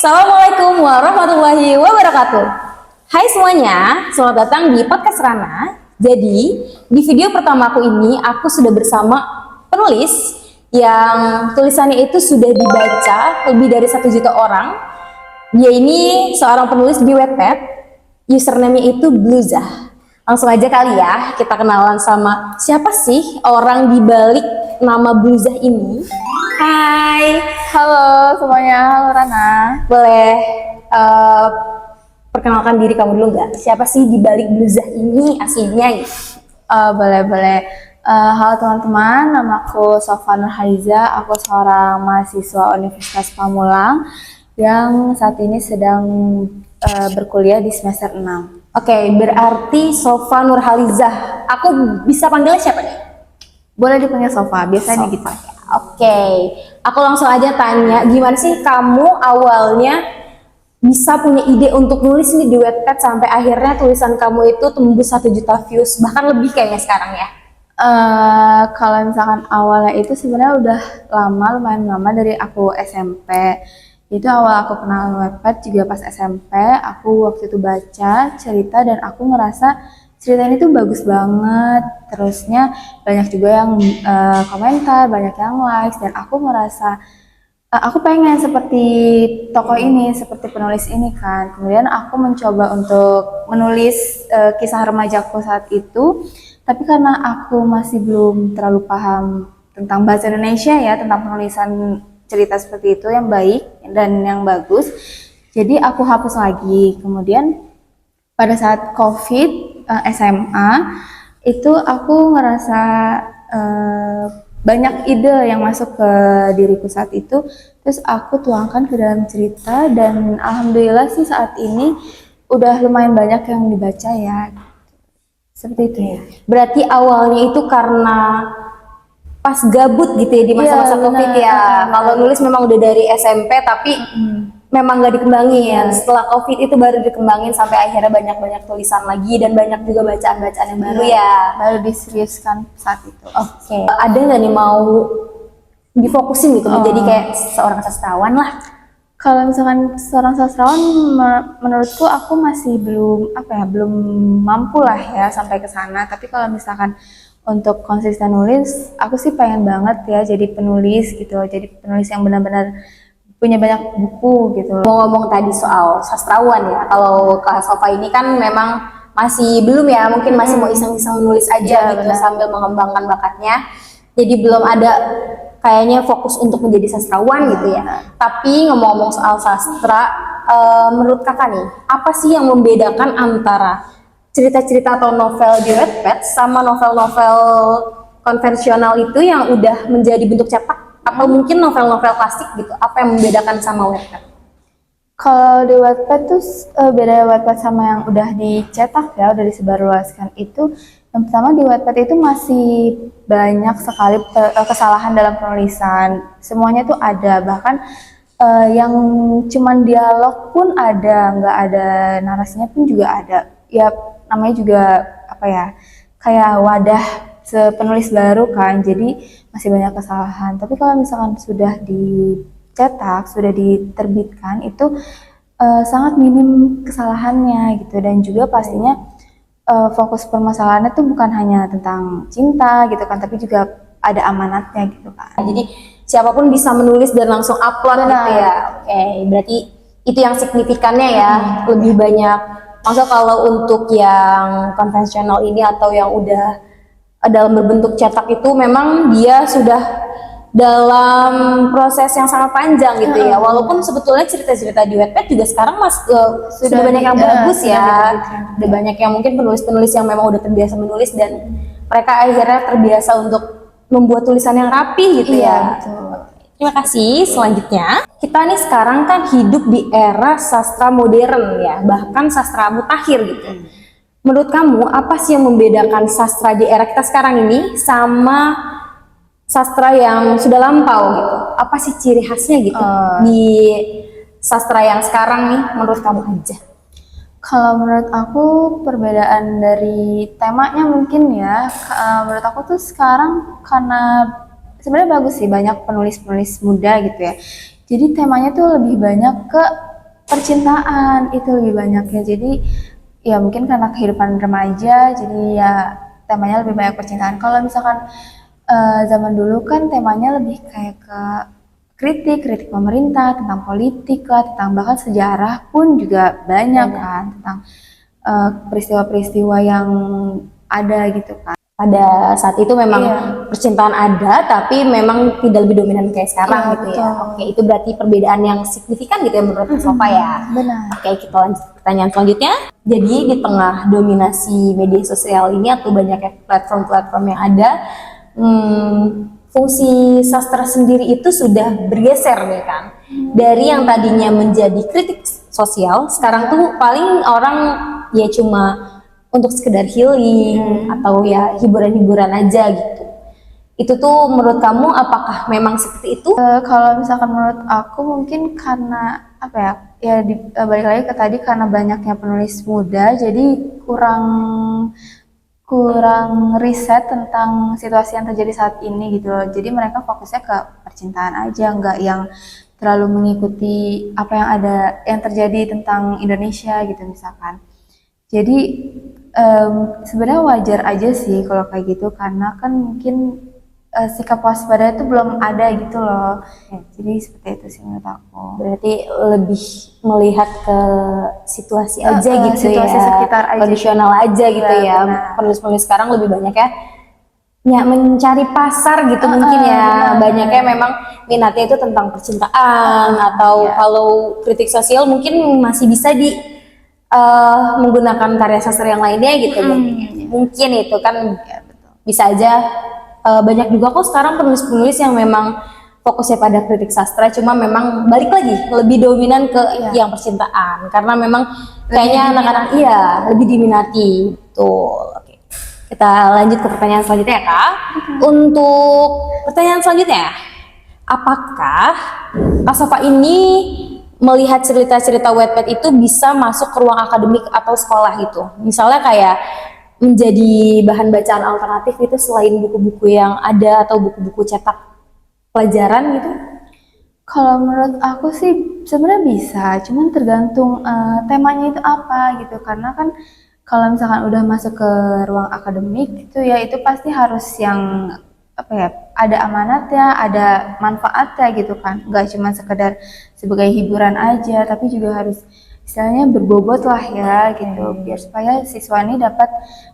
Assalamualaikum warahmatullahi wabarakatuh. Hai semuanya, selamat datang di podcast Rana. Jadi, di video pertama aku ini, aku sudah bersama penulis yang tulisannya itu sudah dibaca lebih dari 1 juta orang. Dia ini seorang penulis di Wattpad, username-nya itu Bluzah. Langsung aja kali ya, kita kenalan sama siapa sih orang di balik nama Bluzah ini. Hai, Halo semuanya, halo Rana. boleh perkenalkan diri kamu dulu nggak? Siapa sih di balik Bluzah ini aslinya gitu? Boleh. Halo teman-teman, namaku Sofa Nurhaliza. Aku seorang mahasiswa Universitas Pamulang yang saat ini sedang berkuliah di semester 6. Oke, berarti Sofa Nurhalizah. Aku bisa panggilnya siapa nih? Boleh dipanggil Sofa, biasanya gitu. Oke, aku langsung aja tanya, gimana sih kamu awalnya bisa punya ide untuk nulis nih di Wattpad sampai akhirnya tulisan kamu itu tembus 1 juta views, bahkan lebih kayaknya sekarang ya? Kalau misalkan awalnya itu sebenarnya udah lumayan lama dari aku SMP. Itu awal aku kenal Wattpad juga pas SMP. Aku waktu itu baca cerita dan aku ngerasa cerita ini tuh bagus banget. Terusnya banyak juga yang komentar, banyak yang likes, dan aku ngerasa aku pengen seperti tokoh ini, seperti penulis ini kan. Kemudian aku mencoba untuk menulis kisah remajaku saat itu. Tapi karena aku masih belum terlalu paham tentang bahasa Indonesia ya, tentang penulisan cerita seperti itu yang baik dan yang bagus, jadi aku hapus lagi. Kemudian pada saat COVID SMA itu aku ngerasa banyak ide yang masuk ke diriku saat itu, terus aku tuangkan ke dalam cerita dan alhamdulillah sih saat ini udah lumayan banyak yang dibaca ya. Seperti itu ya. Berarti awalnya itu karena pas gabut gitu ya di masa-masa Iya, COVID benar. ya. Kalau nulis memang udah dari SMP tapi memang nggak dikembangin. Iya. Setelah COVID itu baru dikembangin sampai akhirnya banyak-banyak tulisan lagi dan banyak juga bacaan-bacaan yang baru Iya, ya. baru diseriuskan saat itu. Oke. Ada nggak nih mau difokusin gitu menjadi kayak seorang sastrawan lah? Kalau misalkan seorang sastrawan, menurutku aku masih belum mampu lah ya sampai ke sana. Tapi kalau misalkan untuk konsisten nulis, aku sih pengen banget ya jadi penulis gitu, jadi penulis yang benar-benar punya banyak buku gitu. Mau ngomong tadi soal sastrawan ya, kalau Kak Sofa ini kan memang masih belum ya, mungkin masih mau iseng-iseng nulis aja Iya, gitu benar. sambil mengembangkan bakatnya. Jadi belum ada kayaknya fokus untuk menjadi sastrawan gitu ya. Tapi ngomong-ngomong soal sastra, menurut kakak nih, apa sih yang membedakan antara cerita-cerita atau novel di Wattpad sama novel-novel konvensional itu yang udah menjadi bentuk cetak? Atau mungkin novel-novel klasik gitu, apa yang membedakan sama Wattpad? Kalau di Wattpad tuh beda Wattpad sama yang udah dicetak ya, udah disebarluaskan itu. Yang pertama di Wattpad itu masih banyak sekali kesalahan dalam penulisan. Semuanya tuh ada, bahkan yang cuman dialog pun ada, nggak ada narasinya pun juga ada. Ya namanya juga apa ya, kayak wadah penulis baru kan, jadi masih banyak kesalahan. Tapi kalau misalkan sudah dicetak, sudah diterbitkan itu sangat minim kesalahannya gitu, dan juga pastinya fokus permasalahannya tuh bukan hanya tentang cinta gitu kan, tapi juga ada amanatnya gitu kan. Jadi siapapun bisa menulis dan langsung upload Benar. gitu ya. Oke, berarti itu yang signifikannya ya. Lebih banyak. Maksudnya kalau untuk yang konvensional ini atau yang udah dalam berbentuk cetak itu memang dia sudah dalam proses yang sangat panjang gitu ya. Walaupun sebetulnya cerita-cerita di Wattpad juga sekarang sudah banyak yang bagus ya. Udah banyak yang mungkin penulis-penulis yang memang udah terbiasa menulis dan mereka akhirnya terbiasa untuk membuat tulisan yang rapi gitu ya. Terima kasih. Selanjutnya, kita nih sekarang kan hidup di era sastra modern ya, bahkan sastra mutakhir gitu. Menurut kamu, apa sih yang membedakan sastra di era kita sekarang ini sama sastra yang sudah lampau gitu? Apa sih ciri khasnya gitu di sastra yang sekarang nih menurut kamu aja? Kalau menurut aku perbedaan dari temanya mungkin ya, menurut aku tuh sekarang karena sebenarnya bagus sih banyak penulis-penulis muda gitu ya. Jadi temanya tuh lebih banyak ke percintaan itu lebih banyak ya. Jadi ya mungkin karena kehidupan remaja, jadi ya temanya lebih banyak percintaan. Kalau misalkan zaman dulu kan temanya lebih kayak ke kritik pemerintah, tentang politik lah, tentang bahkan sejarah pun juga banyak kan, tentang peristiwa-peristiwa yang ada gitu kan. Pada saat itu memang Iya. percintaan ada, tapi memang tidak lebih dominan kayak sekarang Iya, gitu betul. ya. Oke, itu berarti perbedaan yang signifikan gitu ya menurut Kak Sofa ya. Benar. Oke, kita lanjut ke pertanyaan selanjutnya. Jadi di tengah dominasi media sosial ini atau banyaknya platform-platform yang ada, fungsi sastra sendiri itu sudah bergeser nih kan. Dari yang tadinya menjadi kritik sosial, sekarang tuh paling orang ya cuma untuk sekedar healing atau ya hiburan-hiburan aja gitu. Itu tuh menurut kamu apakah memang seperti itu? Kalau misalkan menurut aku mungkin karena apa ya? Ya balik lagi ke tadi karena banyaknya penulis muda, jadi kurang kurang riset tentang situasi yang terjadi saat ini gitu loh. Jadi mereka fokusnya ke percintaan aja, nggak yang terlalu mengikuti apa yang ada yang terjadi tentang Indonesia gitu misalkan. Jadi sebenarnya wajar aja sih kalau kayak gitu karena kan mungkin sikap waspada itu belum ada gitu loh. Jadi seperti itu sih menurut aku. Berarti lebih melihat ke situasi aja gitu situasi ya, sekitar aja. kondisional aja gitu ya. Benar. Penulis-penulis sekarang lebih banyak ya mencari pasar gitu mungkin ya. Banyaknya memang minatnya itu tentang percintaan atau kalau kritik sosial mungkin masih bisa menggunakan karya sastra yang lainnya gitu. Mungkin itu kan bisa aja. Banyak juga kok sekarang penulis-penulis yang memang fokusnya pada kritik sastra, cuma memang balik lagi lebih dominan ke yang percintaan karena memang kayaknya anak-anak lebih diminati. Betul. Oke. Kita lanjut ke pertanyaan selanjutnya ya Kak. Untuk pertanyaan selanjutnya, apakah Kak Sofa ini melihat cerita-cerita Wattpad itu bisa masuk ke ruang akademik atau sekolah gitu? Misalnya kayak menjadi bahan bacaan alternatif itu selain buku-buku yang ada atau buku-buku cetak pelajaran gitu? Kalau menurut aku sih sebenarnya bisa, cuman tergantung temanya itu apa gitu. Karena kan kalau misalkan udah masuk ke ruang akademik itu ya itu pasti harus yang apa ya, ada amanatnya, ada manfaatnya gitu kan. Nggak cuma sekedar sebagai hiburan aja, tapi juga harus istilahnya berbobot lah ya gitu, biar supaya siswa ini dapat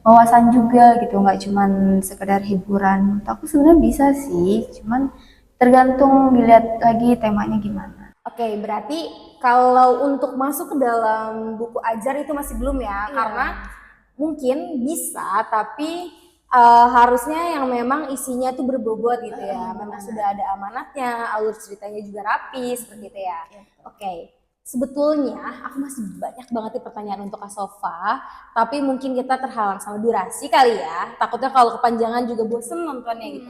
wawasan juga gitu, nggak cuman sekedar hiburan. Menurut aku sebenarnya bisa sih, cuman tergantung dilihat lagi temanya gimana. Oke, berarti kalau untuk masuk ke dalam buku ajar itu masih belum ya, karena mungkin bisa, tapi harusnya yang memang isinya tuh berbobot gitu ya, memang sudah ada amanatnya, alur ceritanya juga rapi seperti itu ya. Oke. Sebetulnya aku masih banyak banget nih pertanyaan untuk Kak Sofa, tapi mungkin kita terhalang sama durasi kali ya. Takutnya kalau kepanjangan juga bosen nontonnya gitu.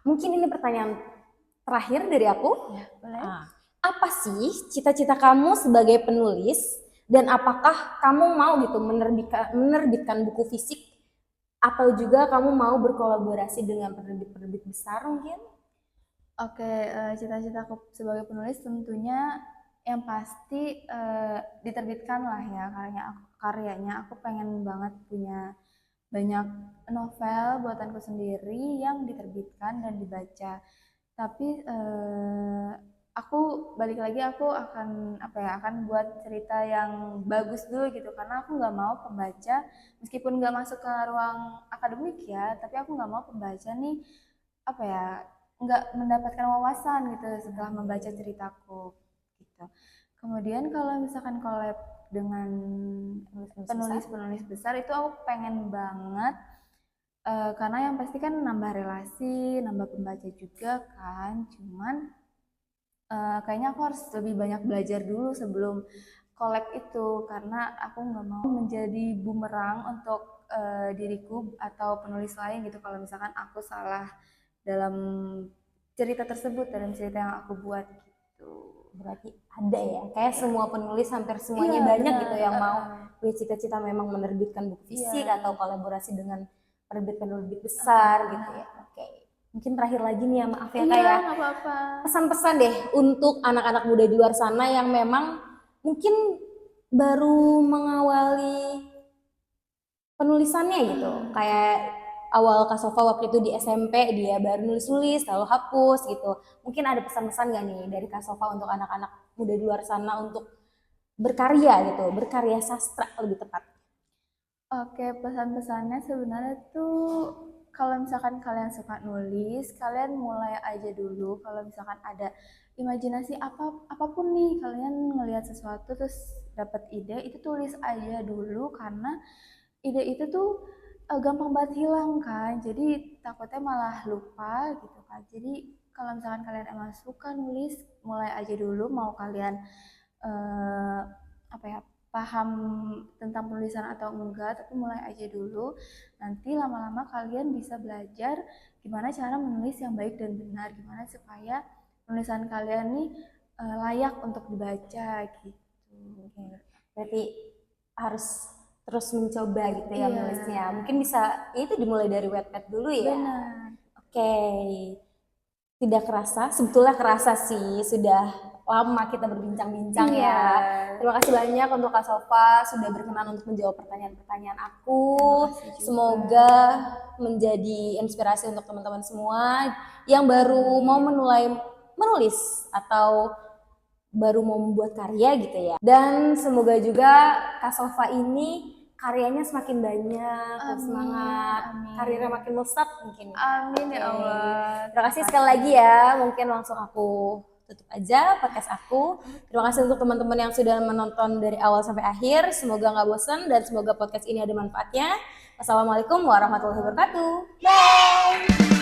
Mungkin ini pertanyaan terakhir dari aku. Boleh. Apa sih cita-cita kamu sebagai penulis dan apakah kamu mau gitu menerbitkan buku fisik atau juga kamu mau berkolaborasi dengan penerbit-penerbit besar mungkin? Oke, cita-citaku sebagai penulis tentunya yang pasti diterbitkan lah ya karyanya. Aku pengen banget punya banyak novel buatanku sendiri yang diterbitkan dan dibaca. Tapi aku balik lagi aku akan apa ya, akan buat cerita yang bagus dulu gitu karena aku nggak mau pembaca meskipun nggak masuk ke ruang akademik ya, tapi aku nggak mau pembaca nih apa ya, nggak mendapatkan wawasan gitu setelah membaca ceritaku gitu. Kemudian kalau misalkan collab dengan penulis-penulis besar itu aku pengen banget karena yang pasti kan nambah relasi, nambah pembaca juga kan. Cuman kayaknya aku harus lebih banyak belajar dulu sebelum collab itu karena aku nggak mau menjadi bumerang untuk diriku atau penulis lain gitu kalau misalkan aku salah dalam cerita tersebut, dalam cerita yang aku buat gitu. Berarti ada ya, kayak semua penulis hampir semuanya banyak gitu yang mau punya cita-cita memang menerbitkan buku fisik atau kolaborasi dengan penerbit-penerbit besar gitu ya. Oke. Mungkin terakhir lagi nih ya maaf ya kayak nggak apa-apa. pesan-pesan deh untuk anak-anak muda di luar sana yang memang mungkin baru mengawali penulisannya gitu. Kayak awal Kak Sofa waktu itu di SMP dia baru nulis-nulis lalu hapus gitu. Mungkin ada pesan-pesan gak nih dari Kak Sofa untuk anak-anak muda di luar sana untuk berkarya gitu, berkarya sastra lebih tepat. Oke, pesan-pesannya sebenarnya tuh kalau misalkan kalian suka nulis, kalian mulai aja dulu. Kalau misalkan ada imajinasi apapun nih, kalian ngelihat sesuatu terus dapat ide, itu tulis aja dulu karena ide itu tuh gampang banget hilang kan. Jadi takutnya malah lupa gitu kan. Jadi kalau misalkan kalian emang suka nulis, mulai aja dulu mau kalian eh, apa ya paham tentang penulisan atau enggak, tapi mulai aja dulu. Nanti lama-lama kalian bisa belajar gimana cara menulis yang baik dan benar, gimana supaya penulisan kalian nih layak untuk dibaca gitu. Oke. Berarti harus terus mencoba gitu ya Iya, menulisnya. Mungkin bisa ya itu dimulai dari Wattpad dulu ya. benar. Oke. Tidak kerasa, sebetulnya kerasa sih sudah lama kita berbincang-bincang Iya. ya. Terima kasih banyak untuk Kak Sofa sudah berkenan untuk menjawab pertanyaan-pertanyaan aku. Terima kasih juga. Semoga menjadi inspirasi untuk teman-teman semua yang baru mau menulis atau baru mau membuat karya gitu ya. Dan semoga juga Kak Sofa ini karyanya semakin banyak, terus Amin, semangat, amin. karirnya makin melesat mungkin. Amin ya Oke. Allah. Terima kasih sekali lagi ya. Mungkin langsung aku tutup aja podcast aku. Terima kasih untuk teman-teman yang sudah menonton dari awal sampai akhir. Semoga nggak bosan dan semoga podcast ini ada manfaatnya. Wassalamualaikum warahmatullahi wabarakatuh. Bye.